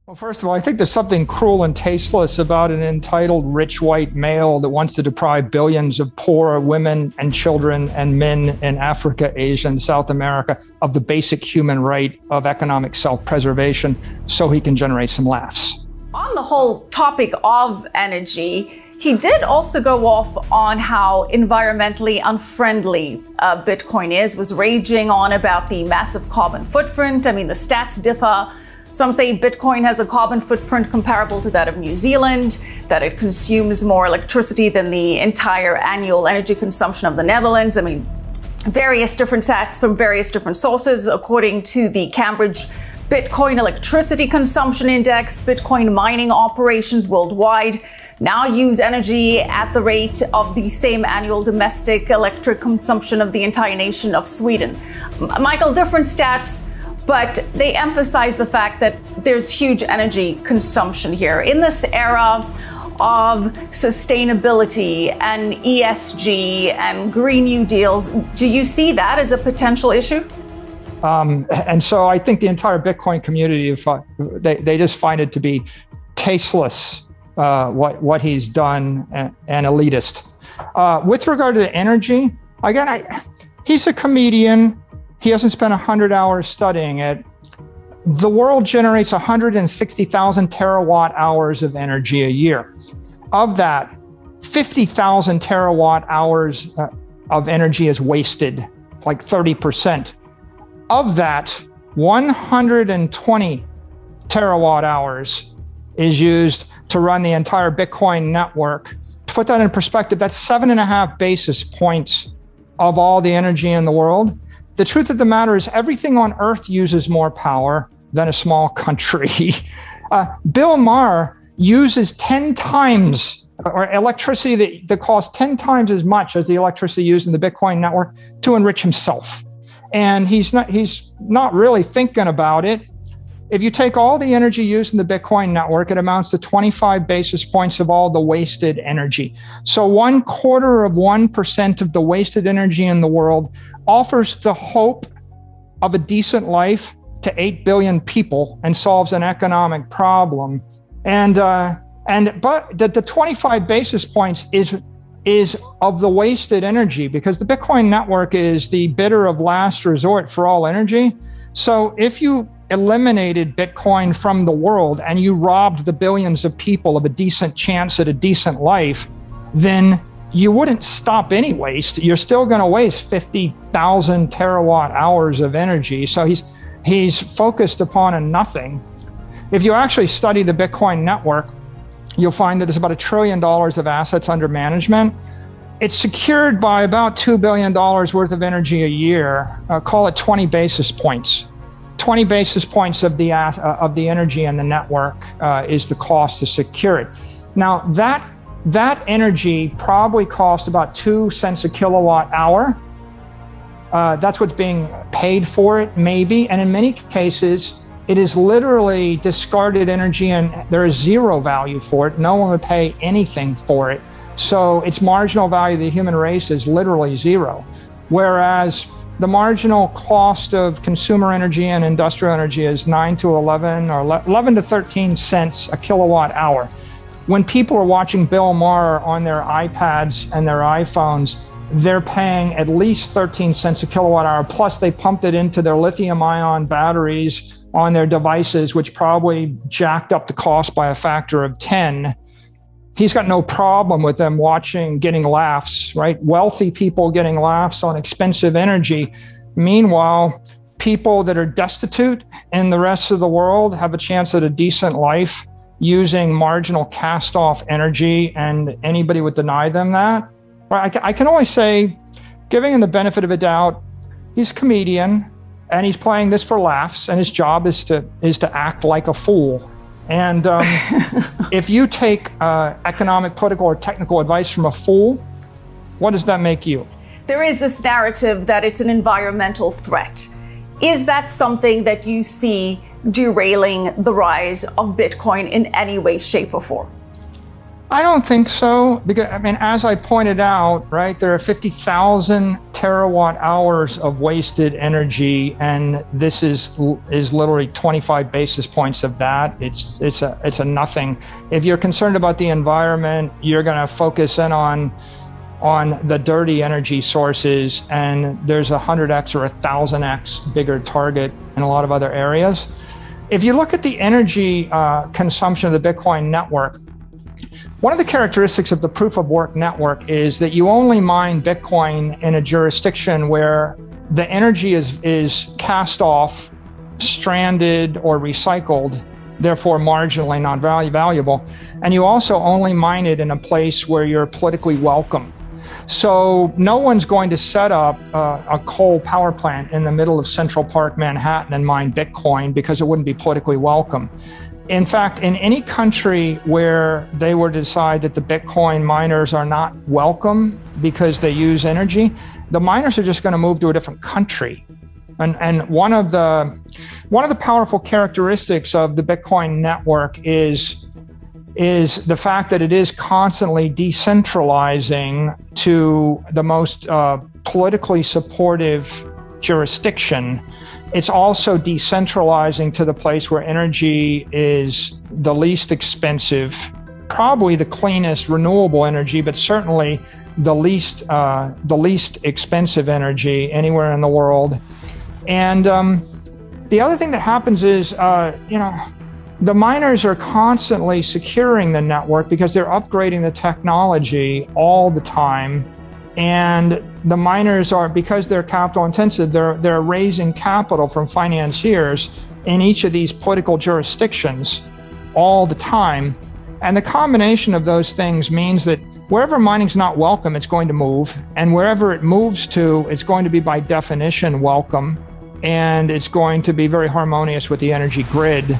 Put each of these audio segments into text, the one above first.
Well, first of all, I think there's something cruel and tasteless about an entitled rich white male that wants to deprive billions of poor women and children and men in Africa, Asia, and South America of the basic human right of economic self-preservation so he can generate some laughs. On the whole topic of energy, he did also go off on how environmentally unfriendly Bitcoin is, was raging on about the massive carbon footprint. I mean, the stats differ. Some say Bitcoin has a carbon footprint comparable to that of New Zealand, that it consumes more electricity than the entire annual energy consumption of the Netherlands. I mean, various different stats from various different sources. According to the Cambridge Bitcoin Electricity Consumption Index, Bitcoin mining operations worldwide now use energy at the rate of the same annual domestic electric consumption of the entire nation of Sweden. Michael, different stats, but they emphasize the fact that there's huge energy consumption here. In this era of sustainability and ESG and Green New Deals, do you see that as a potential issue? And so I think the entire Bitcoin community, they just find it to be tasteless, what he's done, and elitist. With regard to the energy, again, he's a comedian. He hasn't spent 100 hours studying it. The world generates 160,000 terawatt hours of energy a year. Of that, 50,000 terawatt hours of energy is wasted, like 30%. Of that, 120 terawatt hours is used to run the entire Bitcoin network. To put that in perspective, that's 7.5 basis points of all the energy in the world. The truth of the matter is everything on Earth uses more power than a small country. Bill Maher uses 10 times, or electricity that costs 10 times as much as the electricity used in the Bitcoin network to enrich himself. And he's not really thinking about it. If you take all the energy used in the Bitcoin network, it amounts to 25 basis points of all the wasted energy. So 0.25% of the wasted energy in the world offers the hope of a decent life to 8 billion people and solves an economic problem. But the 25 basis points is of the wasted energy, because the Bitcoin network is the bidder of last resort for all energy. So if you eliminated Bitcoin from the world and you robbed the billions of people of a decent chance at a decent life, then you wouldn't stop any waste. You're still going to waste 50,000 terawatt hours of energy. So he's focused upon a nothing. If you actually study the Bitcoin network, you'll find that there's about $1 trillion of assets under management. It's secured by about $2 billion worth of energy a year. Call it 20 basis points. 20 basis points of the energy in the network is the cost to secure it. Now, that energy probably costs about 2 cents a kilowatt hour. That's what's being paid for it, maybe. And in many cases, it is literally discarded energy and there is zero value for it. No one would pay anything for it. So its marginal value of the human race is literally zero. Whereas the marginal cost of consumer energy and industrial energy is 9 to 11 or 11 to 13 cents a kilowatt hour. When people are watching Bill Maher on their iPads and their iPhones, they're paying at least 13 cents a kilowatt hour. Plus they pumped it into their lithium ion batteries on their devices, which probably jacked up the cost by a factor of 10. He's got no problem with them getting laughs, right? Wealthy people getting laughs on expensive energy. Meanwhile, people that are destitute in the rest of the world have a chance at a decent life using marginal cast-off energy, and anybody would deny them that. I can only say, giving him the benefit of a doubt, he's a comedian, and he's playing this for laughs, and his job is to act like a fool. And if you take economic, political, or technical advice from a fool, what does that make you? There is this narrative that it's an environmental threat. Is that something that you see derailing the rise of Bitcoin in any way, shape, or form? I don't think so, because I mean, as I pointed out, right, there are 50,000 terawatt hours of wasted energy, and this is literally 25 basis points of that. It's a nothing. If you're concerned about the environment, you're going to focus in on the dirty energy sources, and there's 100x or 1,000x bigger target in a lot of other areas. If you look at the energy consumption of the Bitcoin network, one of the characteristics of the proof of work network is that you only mine Bitcoin in a jurisdiction where the energy is cast off, stranded, or recycled, therefore marginally non-valuable. And you also only mine it in a place where you're politically welcome. So no one's going to set up a coal power plant in the middle of Central Park, Manhattan, and mine Bitcoin because it wouldn't be politically welcome. In fact, in any country where they were to decide that the Bitcoin miners are not welcome because they use energy, the miners are just going to move to a different country. And one of the powerful characteristics of the Bitcoin network is the fact that it is constantly decentralizing to the most politically supportive jurisdiction. It's also decentralizing to the place where energy is the least expensive, probably the cleanest renewable energy, but certainly the least expensive energy anywhere in the world. And the other thing that happens is, the miners are constantly securing the network because they're upgrading the technology all the time. And the miners are, because they're capital intensive, they're raising capital from financiers in each of these political jurisdictions all the time. And the combination of those things means that wherever mining's not welcome, it's going to move. And wherever it moves to, it's going to be by definition welcome. And it's going to be very harmonious with the energy grid.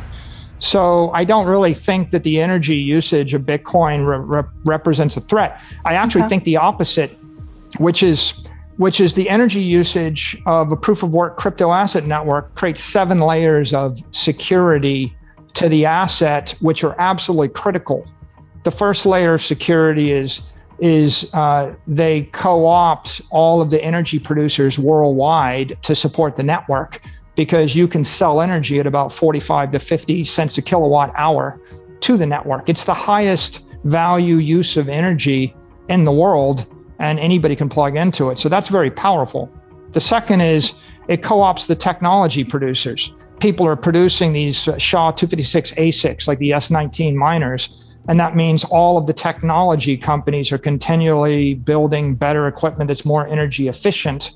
So I don't really think that the energy usage of Bitcoin represents a threat. I actually think the opposite, which is the energy usage of a proof of work crypto asset network creates 7 layers of security to the asset, which are absolutely critical. The first layer of security is they co-opt all of the energy producers worldwide to support the network, because you can sell energy at about 45 to 50 cents a kilowatt hour to the network. It's the highest value use of energy in the world, and anybody can plug into it. So that's very powerful. The second is it co-ops the technology producers. People are producing these SHA-256 ASICs, like the S19 miners, and that means all of the technology companies are continually building better equipment that's more energy efficient.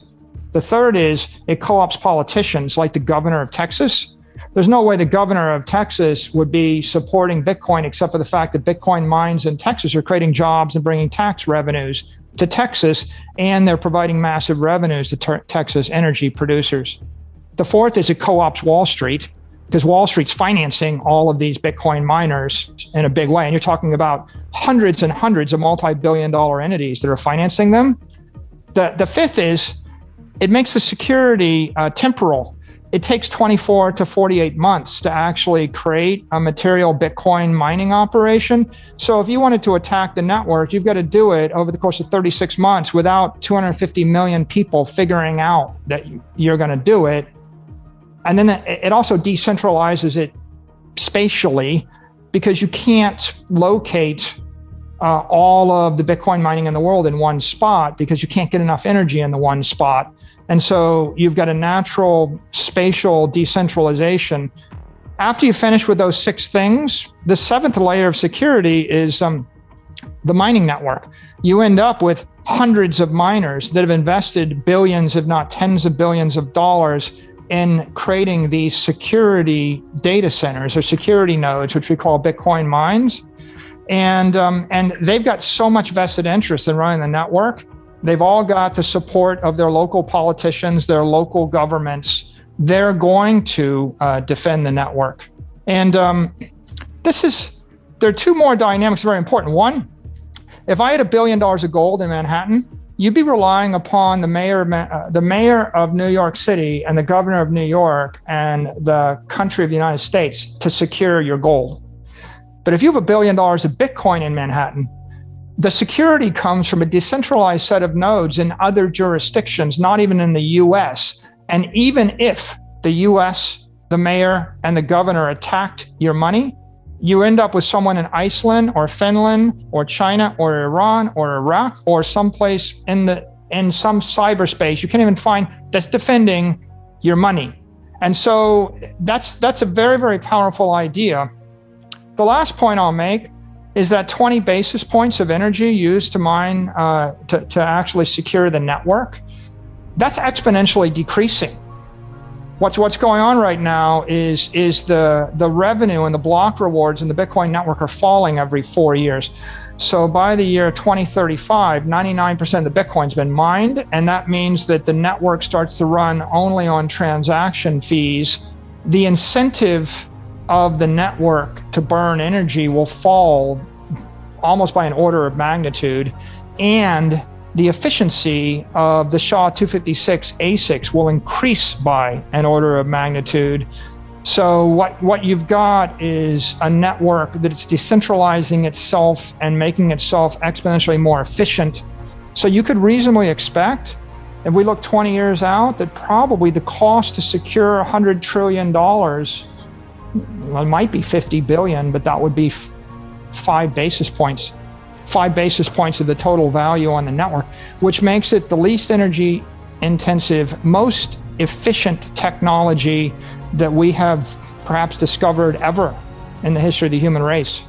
The third is it co-ops politicians like the governor of Texas. There's no way the governor of Texas would be supporting Bitcoin except for the fact that Bitcoin mines in Texas are creating jobs and bringing tax revenues to Texas, and they're providing massive revenues to Texas energy producers. The fourth is it co-ops Wall Street, because Wall Street's financing all of these Bitcoin miners in a big way. And you're talking about hundreds and hundreds of multi-billion-dollar entities that are financing them. The fifth is it makes the security temporal. It takes 24 to 48 months to actually create a material Bitcoin mining operation. So if you wanted to attack the network, you've got to do it over the course of 36 months without 250 million people figuring out that you're going to do it. And then it also decentralizes it spatially, because you can't locate all of the Bitcoin mining in the world in one spot, because you can't get enough energy in the one spot. And so you've got a natural spatial decentralization. After you finish with those 6 things, the 7th layer of security is the mining network. You end up with hundreds of miners that have invested billions, if not tens of billions of dollars in creating these security data centers or security nodes, which we call Bitcoin mines. And they've got so much vested interest in running the network. They've all got the support of their local politicians, their local governments. They're going to defend the network. And there are 2 more dynamics very important. One, if I had $1 billion of gold in Manhattan, you'd be relying upon the mayor of New York City and the governor of New York and the country of the United States to secure your gold. But if you have $1 billion of Bitcoin in Manhattan, the security comes from a decentralized set of nodes in other jurisdictions, not even in the US. And even if the US, the mayor, and the governor attacked your money, you end up with someone in Iceland or Finland or China or Iran or Iraq or someplace in some cyberspace you can't even find that's defending your money. And so that's a very, very powerful idea. The last point I'll make is that 20 basis points of energy used to mine, to actually secure the network, that's exponentially decreasing. What's going on right now is the revenue and the block rewards in the Bitcoin network are falling every 4 years. So by the year 2035, 99% of the Bitcoin's been mined, and that means that the network starts to run only on transaction fees. The incentive of the network to burn energy will fall almost by an order of magnitude, and the efficiency of the SHA-256 ASICs will increase by an order of magnitude. So what you've got is a network that's decentralizing itself and making itself exponentially more efficient. So you could reasonably expect, if we look 20 years out, that probably the cost to secure $100 trillion, well, it might be 50 billion, but that would be 5 basis points. 5 basis points of the total value on the network, which makes it the least energy intensive, most efficient technology that we have perhaps discovered ever in the history of the human race.